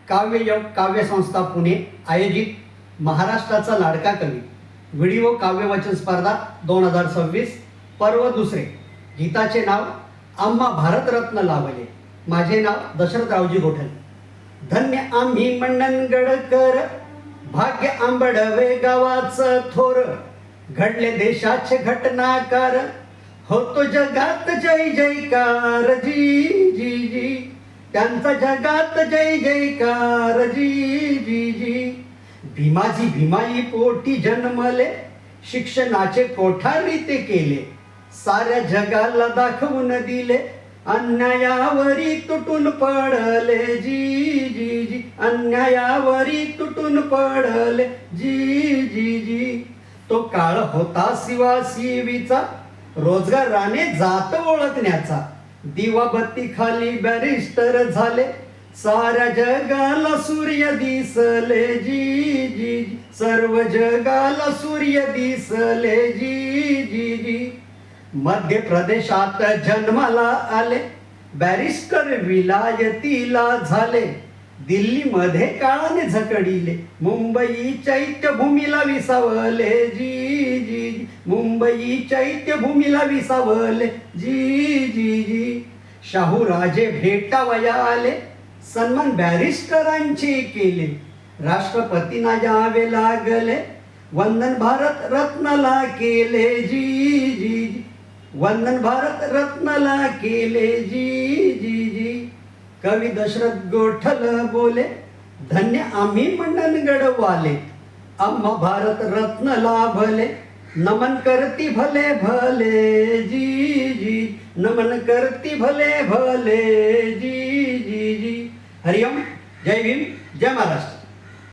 काव्ययोग काव्य संस्था पुणे आयोजित महाराष्ट्राचा लाडका कवी व्हिडिओ काव्यवाचन स्पर्धा 2026 पर्व दुसरे. गीताचे नाव आम्हा भारतरत्न लाभले. माझे नाव दशरथरावजी गोठल. धन्य आम्ही मंडणगडकर, भाग्य आंबडवे गावाचं थोर, घडले देशाचे घटनाकार, होतो जगात जय जयकार जी जी जी, त्यांचा जगात जय जयकार जी जी जी. भीमाजी भीमाई पोटी जन्मले, शिक्षणाचे कोठारी ते केले, साऱ्या जगाला दाखवून दिले, अन्यायावरी तुटून पडले जी जी जी, अन्यायावरी तुटून पडले जी जी जी. तो काळ होता शिवाशिवीचा, रोजगाराने जात ओळखण्याचा, दिवाबत्ती खाली बॅरिस्टर झाले, साऱ्या जगाला सूर्य दिसले जी जी जी, सर्व जगाला सूर्य दिसले जी जी जी. मध्य प्रदेशात जन्माला आले, बॅरिस्टर विलायतीला झाले, दिल्लीमध्ये काळाने झकडिले, मुंबई चैत्यभूमीला विसावले जी जी जी, मुंबई चैत्यभूमीला विसावले जी जी जी. शाहू राजे भेटावया आले, सन्मान बॅरिस्टरांचे केले, राष्ट्रपतींना यावे लागले, वंदन भारत रत्नाला केले जी जी जी, वंदन भारत रत्नाला केले जी जी जी. कवी दशरथ गोठल बोले, धन्य आम्ही मंडणगडवाले, आम्हा भारत रत्न लाभले, नमन करती भले भले जी जी, नमन करती भले भले जी जी जी. हरिओम. जय भीम. जय महाराष्ट्र.